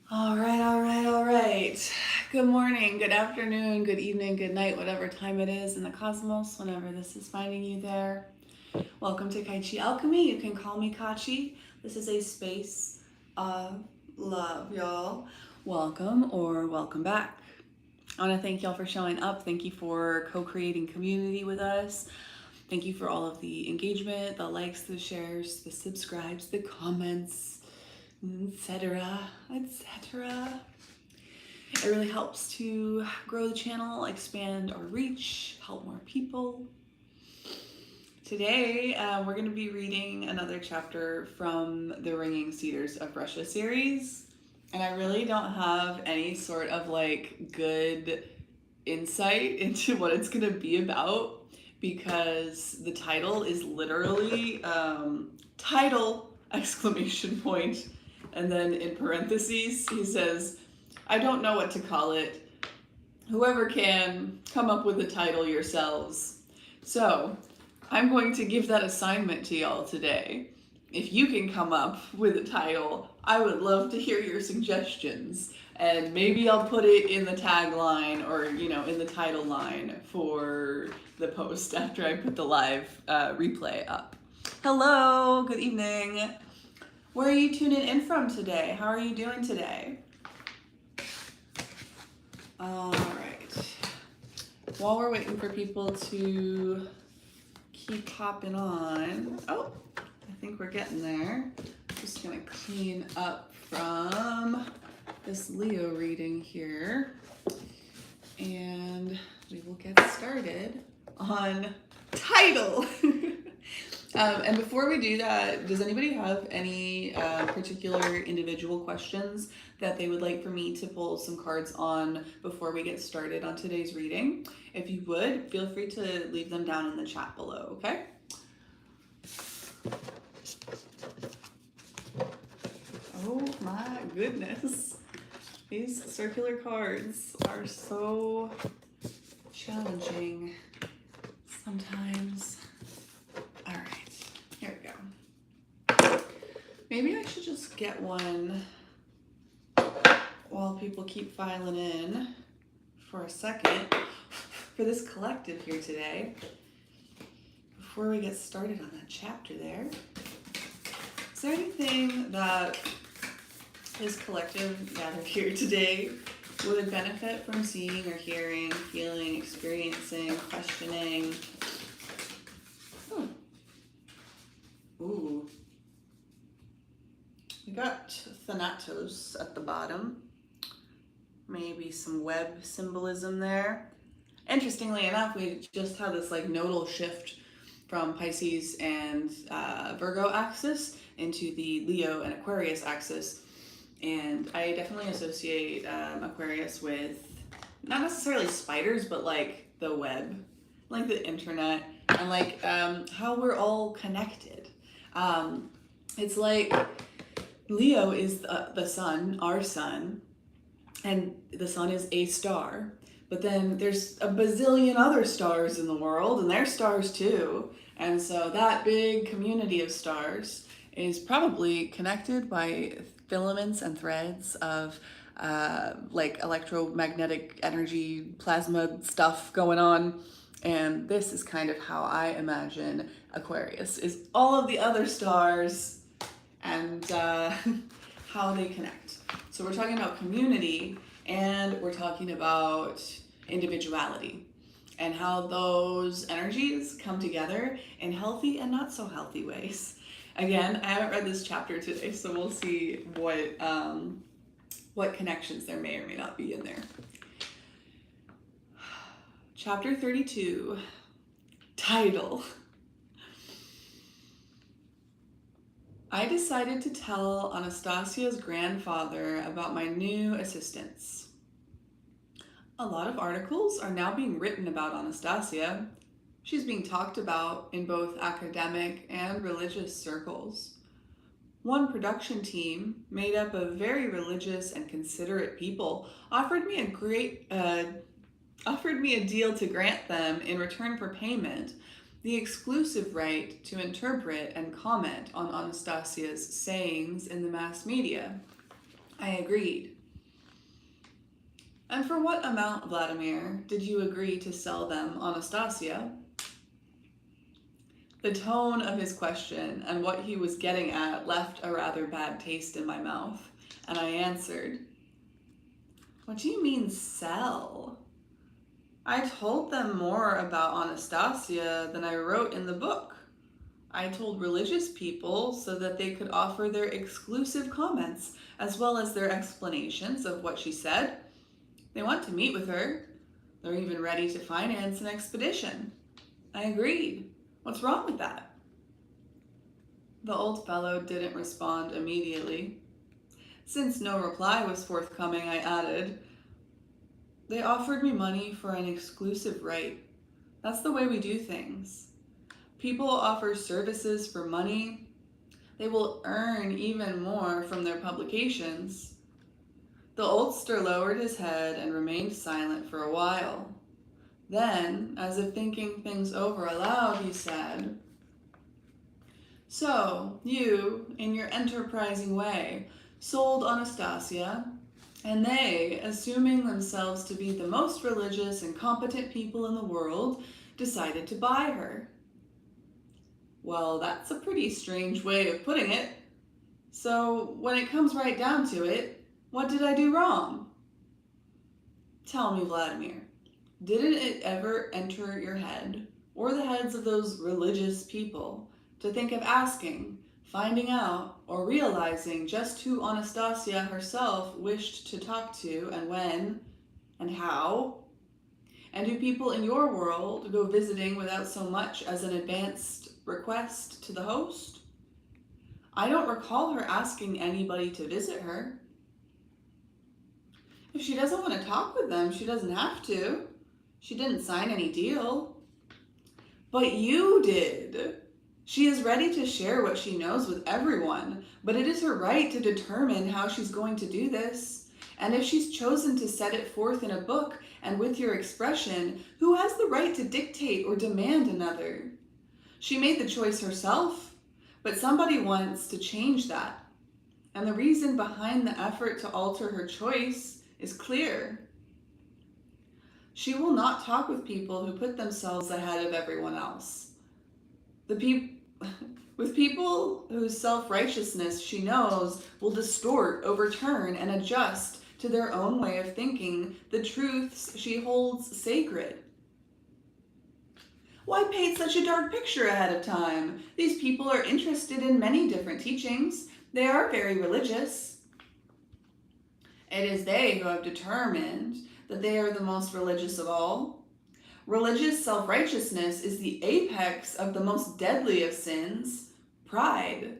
All right, all right, all right. Good morning, good afternoon, good evening, good night, whatever time it is in the cosmos, whenever this is finding you there. Welcome to Kai Chi Alchemy. You can call me Katchi. This is a space of love, y'all. Welcome or welcome back. I want to thank y'all for showing up. Thank you for co-creating community with us. Thank you for all of the engagement, the likes, the shares, the subscribes, the comments, etc., etc. It really helps to grow the channel, expand our reach, help more people. Today, we're going to be reading another chapter from the Ringing Cedars of Russia series. And I really don't have any sort of good insight into what it's going to be about because the title is literally title exclamation point, and then in parentheses he says, I don't know what to call it. Whoever can, come up with a title yourselves. So I'm going to give that assignment to y'all today. If you can come up with a title, I would love to hear your suggestions. And maybe I'll put it in the tagline or, in the title line for the post after I put the live replay up. Hello, good evening. Where are you tuning in from today? How are you doing today? All right. While we're waiting for people to keep hopping on. Oh, I think we're getting there. Just gonna clean up from this Leo reading here. And we will get started on title. And before we do that, does anybody have any particular individual questions that they would like for me to pull some cards on before we get started on today's reading? If you would, feel free to leave them down in the chat below, okay? Oh my goodness. These circular cards are so challenging sometimes. All right, here we go. Maybe I should just get one while people keep filing in for a second for this collective here today. Before we get started on that chapter there, is there anything that this collective gathered here today would benefit from seeing or hearing, feeling, experiencing, questioning? Ooh. We got Thanatos at the bottom. Maybe some web symbolism there. Interestingly enough, we just had this nodal shift from Pisces and Virgo axis into the Leo and Aquarius axis. And I definitely associate Aquarius with not necessarily spiders, but the web, the internet, and how we're all connected. It's like Leo is the sun, our sun, and the sun is a star. But then there's a bazillion other stars in the world, and they're stars too. And so that big community of stars is probably connected by filaments and threads of electromagnetic energy, plasma stuff going on. And this is kind of how I imagine Aquarius, is all of the other stars and how they connect. So we're talking about community, and we're talking about individuality and how those energies come together in healthy and not so healthy ways. Again, I haven't read this chapter today, so we'll see what connections there may or may not be in there. Chapter 32, title. I decided to tell Anastasia's grandfather about my new assistants. A lot of articles are now being written about Anastasia. She's being talked about in both academic and religious circles. One production team, made up of very religious and considerate people, offered me a deal to grant them, in return for payment, the exclusive right to interpret and comment on Anastasia's sayings in the mass media. I agreed. And for what amount, Vladimir, did you agree to sell them, Anastasia? The tone of his question and what he was getting at left a rather bad taste in my mouth, and I answered, "What do you mean, sell? I told them more about Anastasia than I wrote in the book. I told religious people so that they could offer their exclusive comments as well as their explanations of what she said. They want to meet with her. They're even ready to finance an expedition." I agreed. What's wrong with that? The old fellow didn't respond immediately. Since no reply was forthcoming, I added, "They offered me money for an exclusive right. That's the way we do things. People offer services for money. They will earn even more from their publications." The oldster lowered his head and remained silent for a while. Then, as if thinking things over aloud, he said, "So, you, in your enterprising way, sold Anastasia, and they, assuming themselves to be the most religious and competent people in the world, decided to buy her." Well, that's a pretty strange way of putting it. So, when it comes right down to it, what did I do wrong? Tell me, Vladimir, didn't it ever enter your head, or the heads of those religious people, to think of asking, finding out, or realizing just who Anastasia herself wished to talk to, and when, and how? And do people in your world go visiting without so much as an advanced request to the host? I don't recall her asking anybody to visit her. If she doesn't want to talk with them, she doesn't have to. She didn't sign any deal. But you did. She is ready to share what she knows with everyone, but it is her right to determine how she's going to do this. And if she's chosen to set it forth in a book and with your expression, who has the right to dictate or demand another? She made the choice herself, but somebody wants to change that. And the reason behind the effort to alter her choice is clear. She will not talk with people who put themselves ahead of everyone else. With people whose self-righteousness she knows will distort, overturn, and adjust to their own way of thinking the truths she holds sacred. Why paint such a dark picture ahead of time? These people are interested in many different teachings. They are very religious. It is they who have determined that they are the most religious of all. Religious self-righteousness is the apex of the most deadly of sins, pride.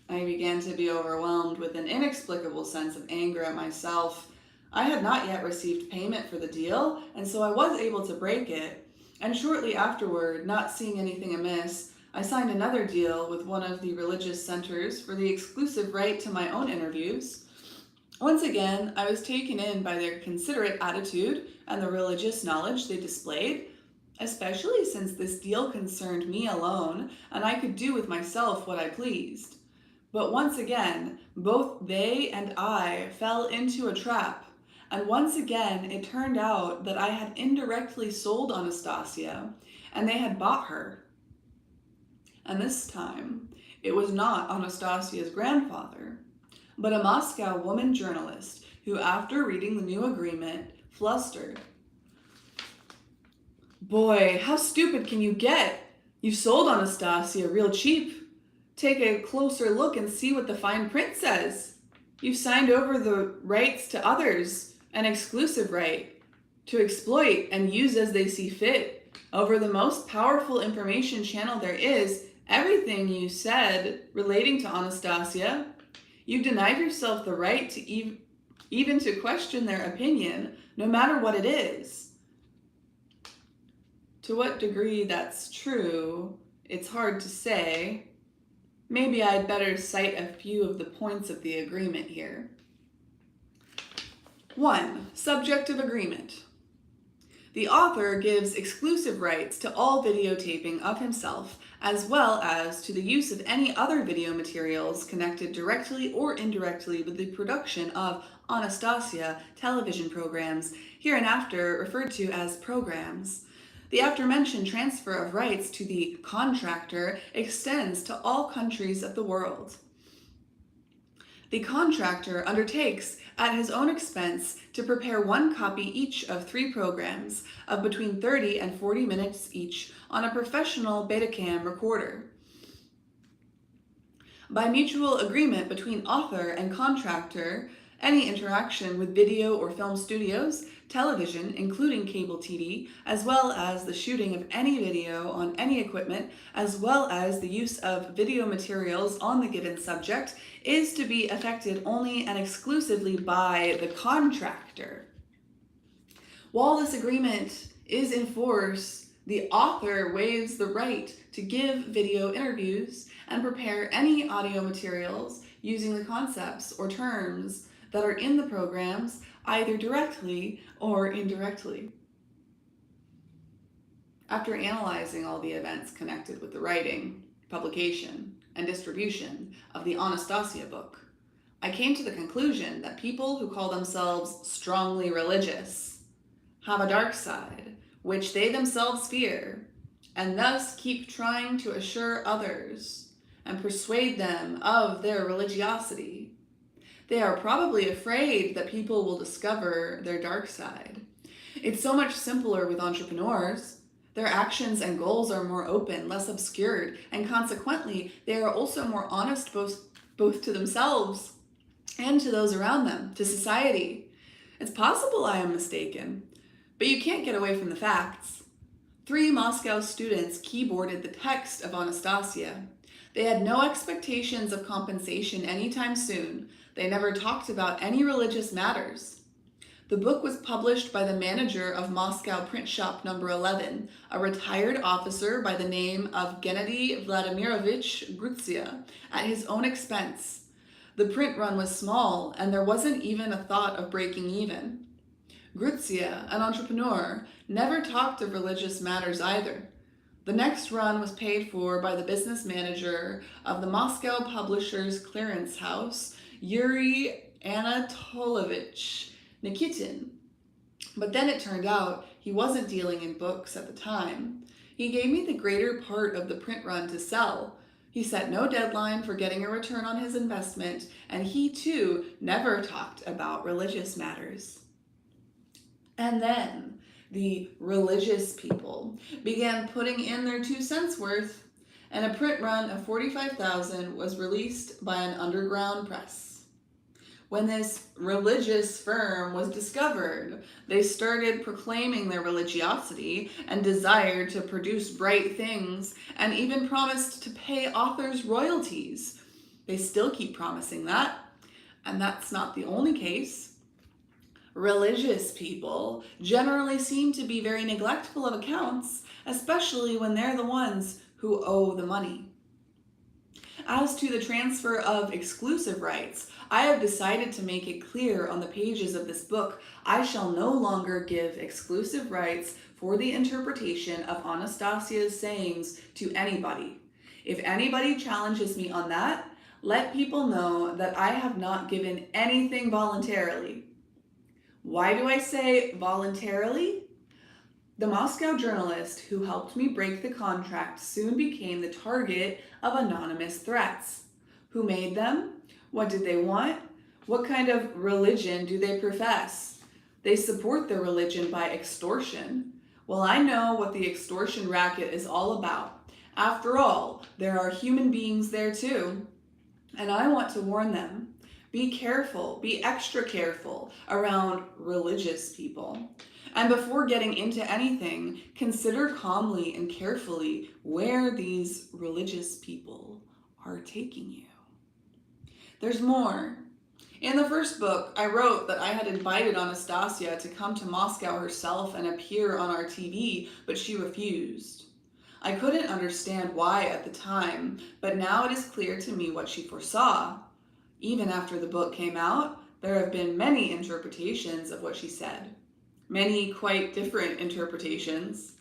I began to be overwhelmed with an inexplicable sense of anger at myself. I had not yet received payment for the deal, and so I was able to break it. And shortly afterward, not seeing anything amiss, I signed another deal with one of the religious centers for the exclusive right to my own interviews. Once again, I was taken in by their considerate attitude and the religious knowledge they displayed, especially since this deal concerned me alone and I could do with myself what I pleased. But once again, both they and I fell into a trap, and once again it turned out that I had indirectly sold Anastasia and they had bought her. And this time, it was not Anastasia's grandfather, but a Moscow woman journalist who, after reading the new agreement, flustered. "Boy, how stupid can you get? You sold Anastasia real cheap. Take a closer look and see what the fine print says. You've signed over the rights to others, an exclusive right, to exploit and use as they see fit over the most powerful information channel there is, everything you said relating to Anastasia. You denied yourself the right to even to question their opinion, no matter what it is." To what degree that's true, it's hard to say. Maybe I'd better cite a few of the points of the agreement here. 1. Subject of agreement. The author gives exclusive rights to all videotaping of himself, as well as to the use of any other video materials connected directly or indirectly with the production of Anastasia television programs, hereinafter referred to as programs. The aforementioned transfer of rights to the contractor extends to all countries of the world. The contractor undertakes at his own expense to prepare one copy each of 3 programs of between 30 and 40 minutes each on a professional Betacam recorder. By mutual agreement between author and contractor, any interaction with video or film studios, television, including cable TV, as well as the shooting of any video on any equipment, as well as the use of video materials on the given subject, is to be effected only and exclusively by the contractor. While this agreement is in force, the author waives the right to give video interviews and prepare any audio materials using the concepts or terms that are in the programs, either directly or indirectly. After analyzing all the events connected with the writing, publication, and distribution of the Anastasia book, I came to the conclusion that people who call themselves strongly religious have a dark side, which they themselves fear, and thus keep trying to assure others and persuade them of their religiosity. They are probably afraid that people will discover their dark side. It's so much simpler with entrepreneurs. Their actions and goals are more open, less obscured, and consequently, they are also more honest both to themselves and to those around them, to society. It's possible I am mistaken, but you can't get away from the facts. 3 Moscow students keyboarded the text of Anastasia. They had no expectations of compensation anytime soon. They never talked about any religious matters. The book was published by the manager of Moscow Print Shop No. 11, a retired officer by the name of Gennady Vladimirovich Grutzia, at his own expense. The print run was small, and there wasn't even a thought of breaking even. Grutzia, an entrepreneur, never talked of religious matters either. The next run was paid for by the business manager of the Moscow Publishers Clearance House, Yuri Anatolovich Nikitin. But then it turned out he wasn't dealing in books at the time. He gave me the greater part of the print run to sell. He set no deadline for getting a return on his investment, and he too never talked about religious matters. And then the religious people began putting in their 2 cents worth, and a print run of 45,000 was released by an underground press. When this religious firm was discovered, they started proclaiming their religiosity and desired to produce bright things, and even promised to pay authors royalties. They still keep promising that, and that's not the only case. Religious people generally seem to be very neglectful of accounts, especially when they're the ones who owe the money. As to the transfer of exclusive rights, I have decided to make it clear on the pages of this book, I shall no longer give exclusive rights for the interpretation of Anastasia's sayings to anybody. If anybody challenges me on that, let people know that I have not given anything voluntarily. Why do I say voluntarily? The Moscow journalist who helped me break the contract soon became the target of anonymous threats. Who made them? What did they want? What kind of religion do they profess? They support their religion by extortion. Well, I know what the extortion racket is all about. After all, there are human beings there too. And I want to warn them. Be careful, be extra careful around religious people. And before getting into anything, consider calmly and carefully where these religious people are taking you. There's more. In the first book, I wrote that I had invited Anastasia to come to Moscow herself and appear on our TV, but she refused. I couldn't understand why at the time, but now it is clear to me what she foresaw. Even after the book came out, there have been many interpretations of what she said. Many quite different interpretations.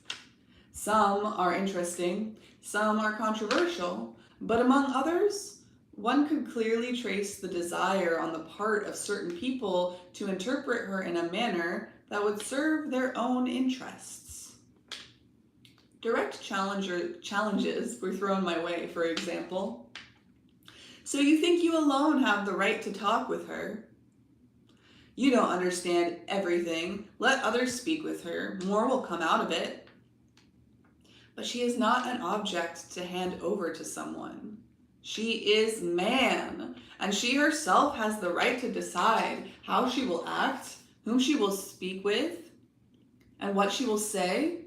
Some are interesting, some are controversial, but among others, one could clearly trace the desire on the part of certain people to interpret her in a manner that would serve their own interests. Direct challenges were thrown my way, for example. So you think you alone have the right to talk with her? You don't understand everything. Let others speak with her. More will come out of it. But she is not an object to hand over to someone. She is man, and she herself has the right to decide how she will act, whom she will speak with, and what she will say.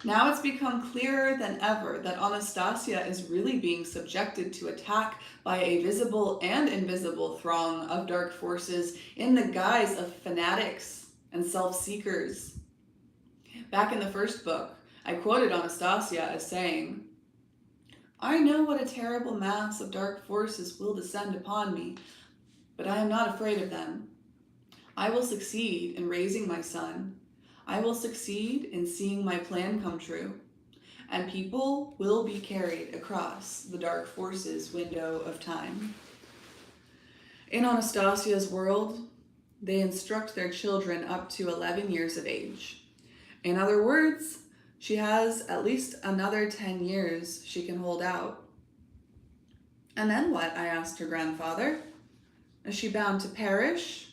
Now it's become clearer than ever that Anastasia is really being subjected to attack by a visible and invisible throng of dark forces in the guise of fanatics and self-seekers. Back in the first book, I quoted Anastasia as saying, "I know what a terrible mass of dark forces will descend upon me, but I am not afraid of them. I will succeed in raising my son. I will succeed in seeing my plan come true, and people will be carried across the dark forces window of time." In Anastasia's world, they instruct their children up to 11 years of age. In other words, she has at least another 10 years she can hold out. And then what? I asked her grandfather. Is she bound to perish?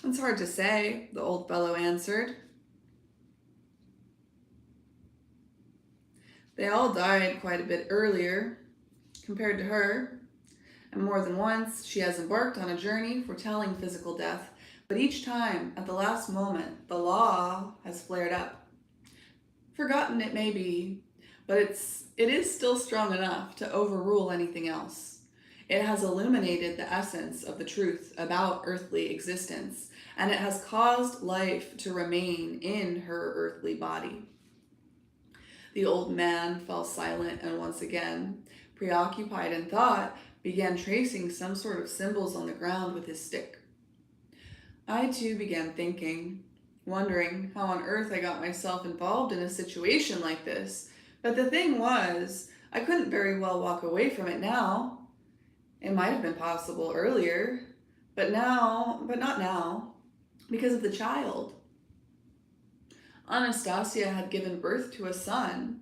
It's hard to say, the old fellow answered. They all died quite a bit earlier compared to her, and more than once she has embarked on a journey foretelling physical death, but each time, at the last moment, the law has flared up. Forgotten it may be, but it is still strong enough to overrule anything else. It has illuminated the essence of the truth about earthly existence, and it has caused life to remain in her earthly body. The old man fell silent and once again, preoccupied in thought, began tracing some sort of symbols on the ground with his stick. I too began thinking, wondering how on earth I got myself involved in a situation like this. But the thing was, I couldn't very well walk away from it now. It might have been possible earlier, but not now, because of the child. Anastasia had given birth to a son.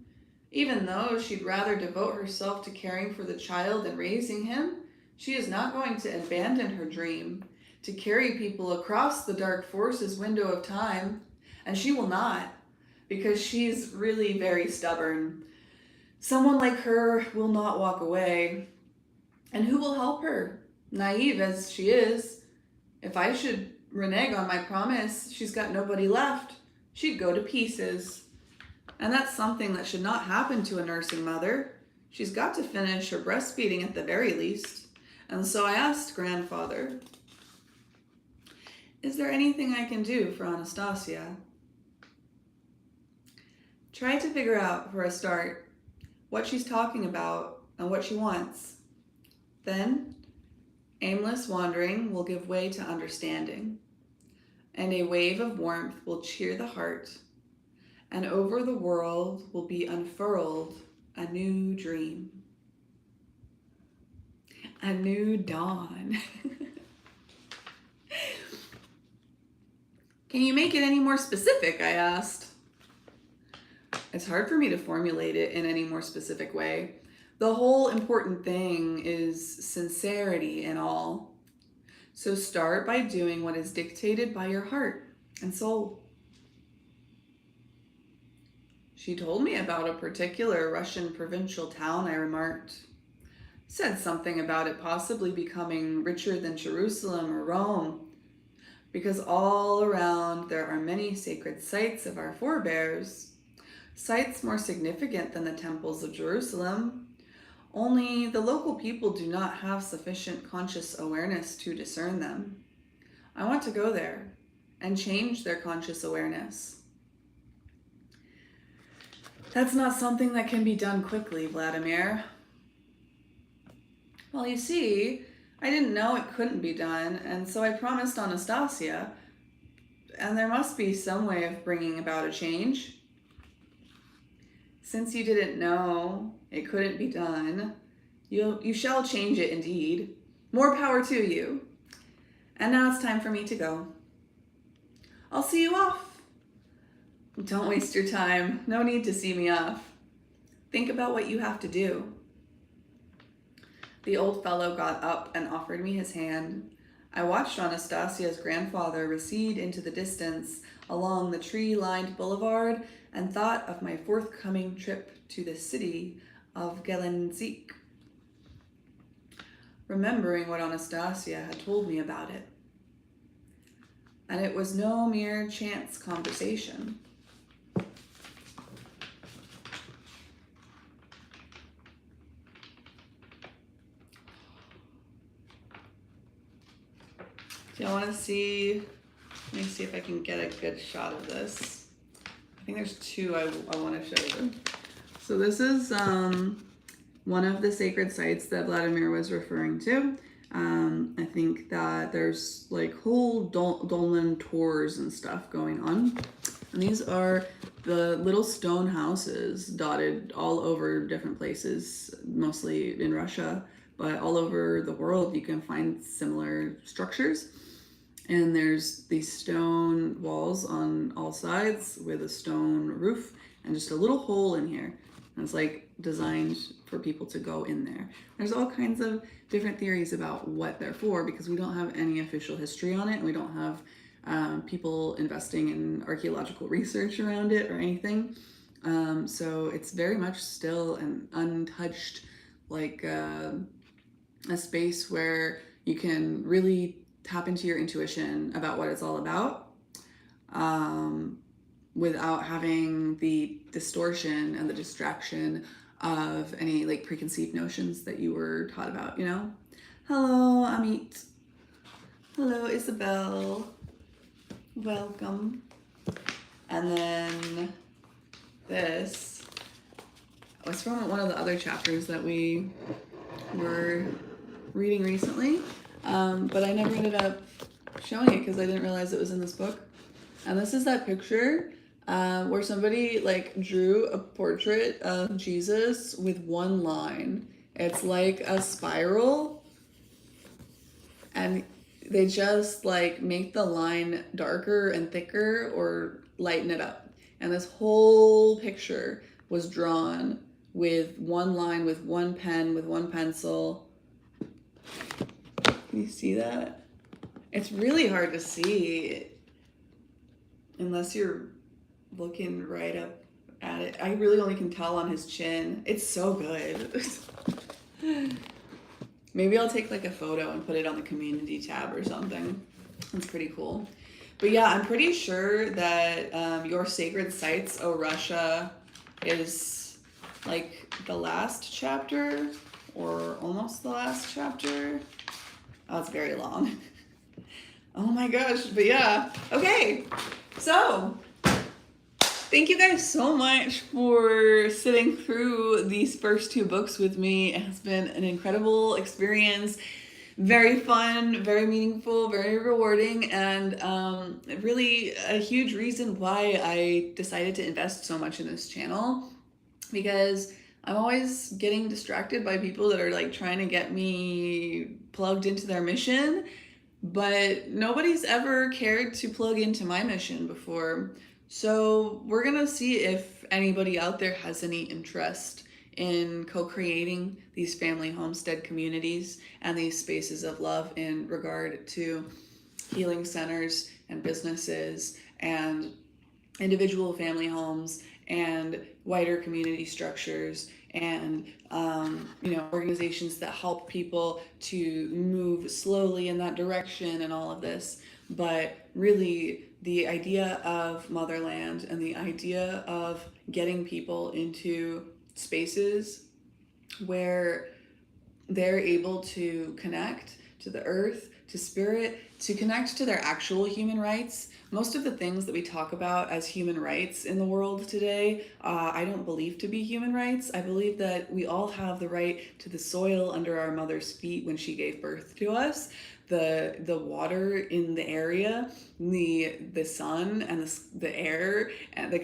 Even though she'd rather devote herself to caring for the child and raising him, she is not going to abandon her dream to carry people across the dark forces window of time, and she will not, because she's really very stubborn. Someone like her will not walk away. And who will help her? Naive as she is, if I should renege on my promise, she's got nobody left. She'd go to pieces. And that's something that should not happen to a nursing mother. She's got to finish her breastfeeding at the very least. And so I asked grandfather, is there anything I can do for Anastasia? Try to figure out, for a start, what she's talking about and what she wants. Then, aimless wandering will give way to understanding, and a wave of warmth will cheer the heart, and over the world will be unfurled a new dream, a new dawn. Can you make it any more specific? I asked. It's hard for me to formulate it in any more specific way. The whole important thing is sincerity in all. So start by doing what is dictated by your heart and soul. She told me about a particular Russian provincial town, I remarked. Said something about it possibly becoming richer than Jerusalem or Rome, because all around there are many sacred sites of our forebears, sites more significant than the temples of Jerusalem. Only the local people do not have sufficient conscious awareness to discern them. I want to go there and change their conscious awareness. That's not something that can be done quickly, Vladimir. Well, you see, I didn't know it couldn't be done, and so I promised Anastasia and there must be some way of bringing about a change. Since you didn't know it couldn't be done, you shall change it indeed. More power to you. And now it's time for me to go. I'll see you off. Don't waste your time. No need to see me off. Think about what you have to do. The old fellow got up and offered me his hand. I watched Anastasia's grandfather recede into the distance along the tree-lined boulevard and thought of my forthcoming trip to the city of Gelendzhik, remembering what Anastasia had told me about it. And it was no mere chance conversation. Do you want to see? Let me see if I can get a good shot of this. I think there's two I want to show you. So this is one of the sacred sites that Vladimir was referring to. I think that there's like whole dolmen tours and stuff going on. And these are the little stone houses dotted all over different places, mostly in Russia, but all over the world you can find similar structures. And there's these stone walls on all sides with a stone roof and just a little hole in here. And it's like designed for people to go in there. There's all kinds of different theories about what they're for because we don't have any official history on it, and we don't have people investing in archaeological research around it or anything. So it's very much still an untouched, like a space where you can really tap into your intuition about what it's all about, without having the distortion and the distraction of any like preconceived notions that you were taught about, you know? Hello, Amit. Hello, Isabel. Welcome. And then this was from one of the other chapters that we were reading recently, but I never ended up showing it because I didn't realize it was in this book. And this is that picture where somebody like drew a portrait of Jesus with one line. It's like a spiral, and they just like make the line darker and thicker or lighten it up. And this whole picture was drawn with one line, with one pen, with one pencil. Can you see that? It's really hard to see unless you're looking right up at it. I really only can tell on his chin. It's so good. Maybe I'll take like a photo and put it on the community tab or something. That's pretty cool. But yeah, I'm pretty sure that Your Sacred Sites, O Russia, is like the last chapter or almost the last chapter. Oh, it's very long. Oh my gosh, but yeah. Okay, so thank you guys so much for sitting through these first two books with me. It has been an incredible experience. Very fun, very meaningful, very rewarding, and really a huge reason why I decided to invest so much in this channel, because I'm always getting distracted by people that are like trying to get me plugged into their mission, but nobody's ever cared to plug into my mission before. So we're gonna see if anybody out there has any interest in co-creating these family homestead communities and these spaces of love in regard to healing centers and businesses and individual family homes and wider community structures and organizations that help people to move slowly in that direction and all of this. But really, the idea of motherland and the idea of getting people into spaces where they're able to connect to the earth, to spirit, to connect to their actual human rights. Most of the things that we talk about as human rights in the world today, I don't believe to be human rights. I believe that we all have the right to the soil under our mother's feet when she gave birth to us, the water in the area, the sun and the air, and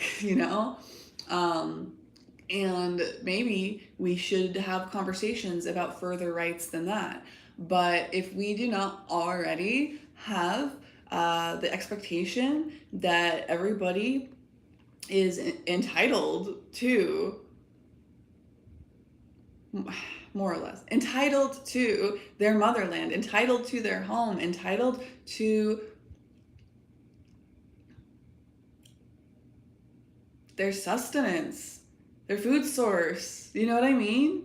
and maybe we should have conversations about further rights than that. But if we do not already have the expectation that everybody is entitled to, more or less, entitled to their motherland, entitled to their home, entitled to their sustenance, their food source, you know what I mean?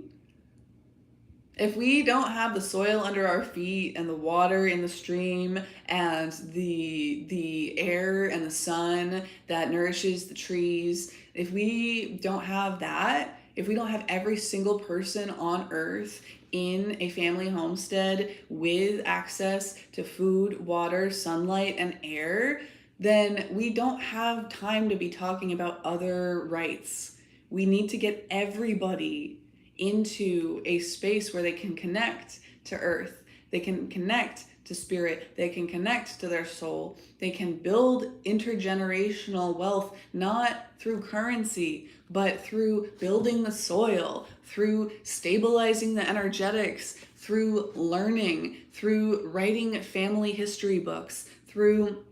If we don't have the soil under our feet and the water in the stream and the air and the sun that nourishes the trees, if we don't have that, if we don't have every single person on earth in a family homestead with access to food, water, sunlight, and air, then we don't have time to be talking about other rights. We need to get everybody into a space where they can connect to earth, they can connect to spirit, they can connect to their soul, they can build intergenerational wealth, not through currency, but through building the soil, through stabilizing the energetics, through learning, through writing family history books, through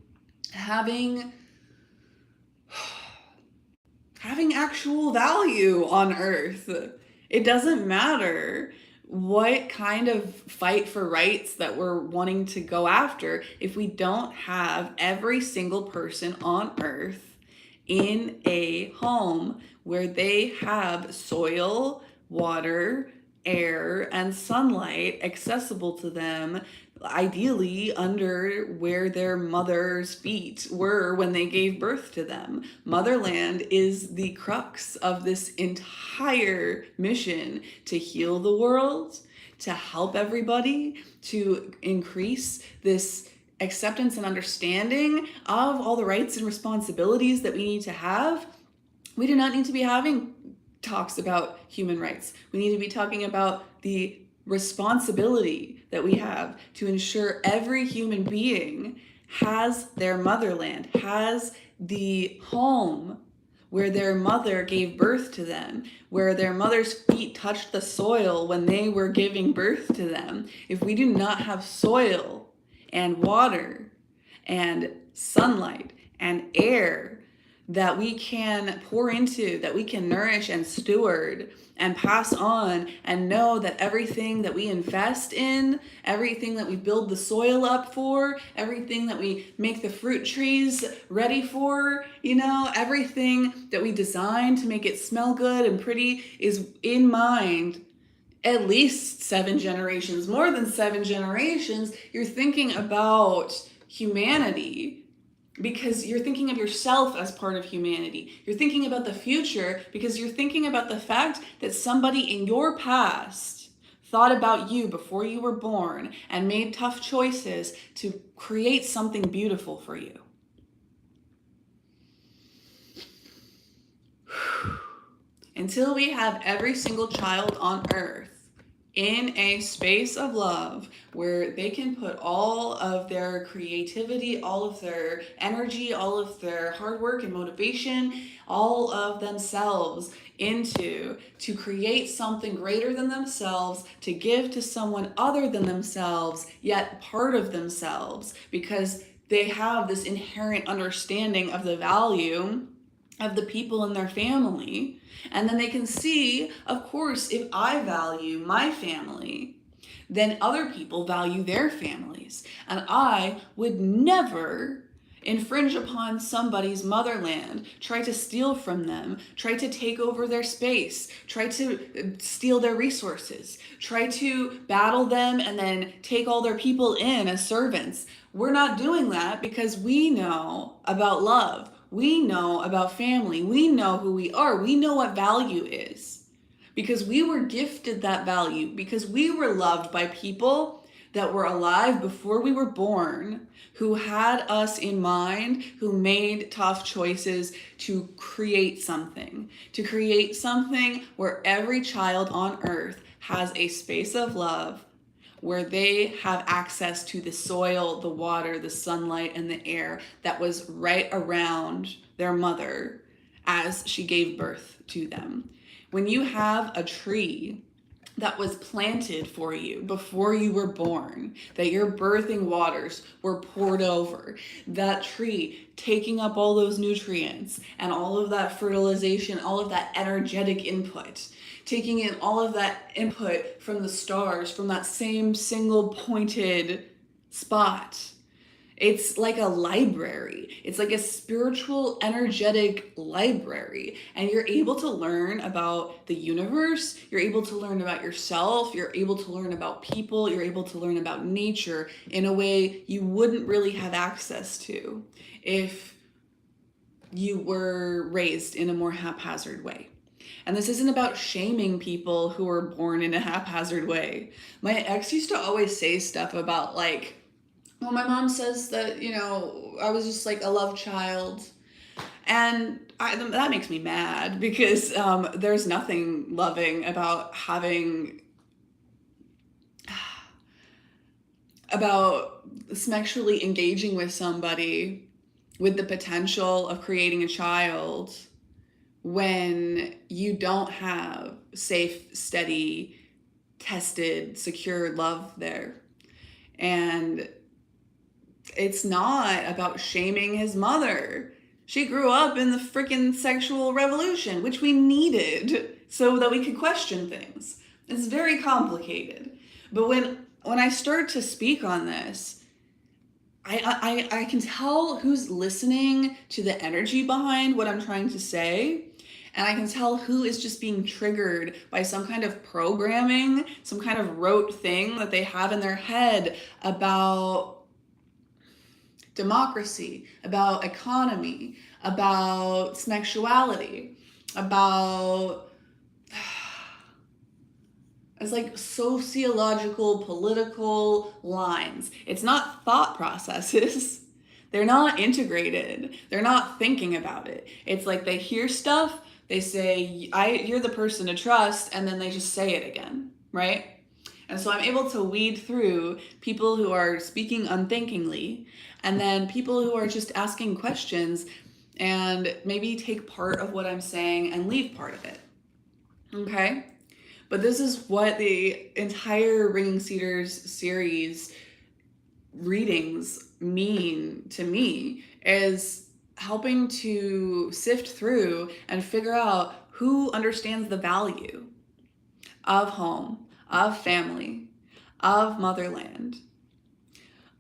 having actual value on earth. It doesn't matter what kind of fight for rights that we're wanting to go after if we don't have every single person on earth in a home where they have soil, water, air, and sunlight accessible to them, ideally under where their mother's feet were when they gave birth to them. Motherland is the crux of this entire mission to heal the world, to help everybody, to increase this acceptance and understanding of all the rights and responsibilities that we need to have. We do not need to be having talks about human rights. We need to be talking about the responsibility that we have to ensure every human being has their motherland, has the home where their mother gave birth to them, where their mother's feet touched the soil when they were giving birth to them. If we do not have soil and water and sunlight and air that we can pour into, that we can nourish and steward and pass on, and know that everything that we invest in, everything that we build the soil up for, everything that we make the fruit trees ready for, everything that we design to make it smell good and pretty is in mind at least 7 generations, more than 7 generations. You're thinking about humanity because you're thinking of yourself as part of humanity. You're thinking about the future because you're thinking about the fact that somebody in your past thought about you before you were born and made tough choices to create something beautiful for you. Until we have every single child on earth in a space of love where they can put all of their creativity, all of their energy, all of their hard work and motivation, all of themselves into to create something greater than themselves, to give to someone other than themselves, yet part of themselves, because they have this inherent understanding of the value of the people in their family. And then they can see, of course, if I value my family, then other people value their families. And I would never infringe upon somebody's motherland, try to steal from them, try to take over their space, try to steal their resources, try to battle them and then take all their people in as servants. We're not doing that because we know about love. We know about family. We know who we are. We know what value is because we were gifted that value, because we were loved by people that were alive before we were born, who had us in mind, who made tough choices to create something where every child on earth has a space of love, where they have access to the soil, the water, the sunlight, and the air that was right around their mother as she gave birth to them. When you have a tree that was planted for you before you were born, that your birthing waters were poured over, that tree taking up all those nutrients and all of that fertilization, all of that energetic input, taking in all of that input from the stars, from that same single pointed spot. It's like a library. It's like a spiritual, energetic library. And you're able to learn about the universe. You're able to learn about yourself. You're able to learn about people. You're able to learn about nature in a way you wouldn't really have access to if you were raised in a more haphazard way. And this isn't about shaming people who were born in a haphazard way. My ex used to always say stuff about like, well, my mom says that, I was just like a love child. And that makes me mad because there's nothing loving about about sexually engaging with somebody with the potential of creating a child when you don't have safe, steady, tested, secure love there. And it's not about shaming his mother. She grew up in the freaking sexual revolution, which we needed so that we could question things. It's very complicated. But when I start to speak on this, I can tell who's listening to the energy behind what I'm trying to say. And I can tell who is just being triggered by some kind of programming, some kind of rote thing that they have in their head about democracy, about economy, about sexuality, about it's like sociological, political lines. It's not thought processes. They're not integrated. They're not thinking about it. It's like they hear stuff, they say, you're the person to trust, and then they just say it again, right? And so I'm able to weed through people who are speaking unthinkingly, and then people who are just asking questions and maybe take part of what I'm saying and leave part of it. Okay? But this is what the entire Ringing Cedars series readings mean to me, is helping to sift through and figure out who understands the value of home, of family, of motherland,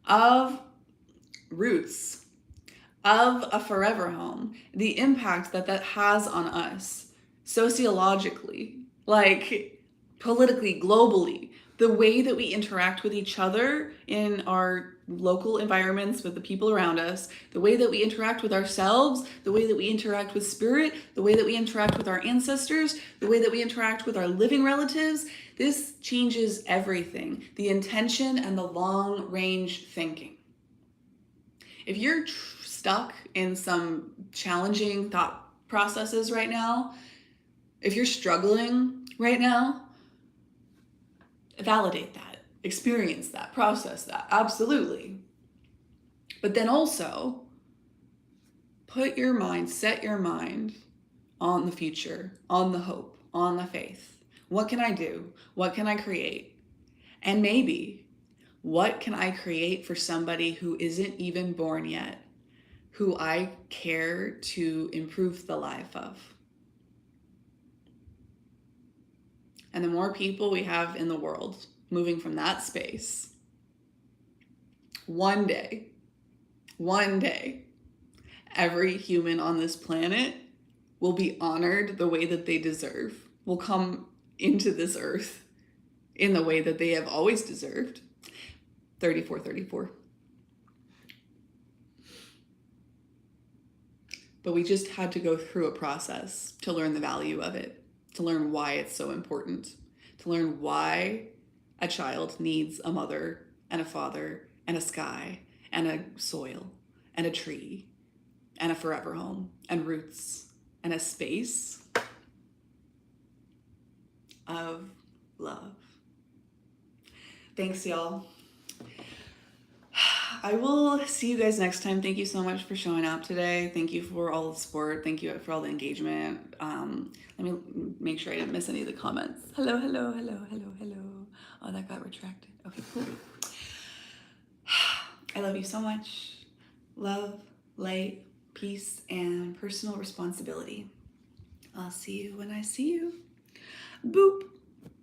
of roots, of a forever home, the impact that has on us sociologically, like politically, globally, the way that we interact with each other in our local environments with the people around us, the way that we interact with ourselves, the way that we interact with spirit, the way that we interact with our ancestors, the way that we interact with our living relatives. This changes everything. The intention and the long range thinking. If you're stuck in some challenging thought processes right now, if you're struggling right now, validate that, experience that, process that, absolutely. But then also set your mind on the future, on the hope, on the faith. What can I do? What can I create? And maybe, what can I create for somebody who isn't even born yet, who I care to improve the life of? And the more people we have in the world moving from that space, one day, every human on this planet will be honored the way that they deserve, will come into this earth in the way that they have always deserved. 34. But we just had to go through a process to learn the value of it, to learn why it's so important, to learn why a child needs a mother and a father and a sky and a soil and a tree and a forever home and roots and a space of love. Thanks, y'all. I will see you guys next time. Thank you so much for showing up today. Thank you for all the support. Thank you for all the engagement. Let me make sure I didn't miss any of the comments. Hello, hello, hello, hello, hello. Oh, that got retracted. Okay, cool. I love you so much. Love, light, peace, and personal responsibility. I'll see you when I see you. Boop.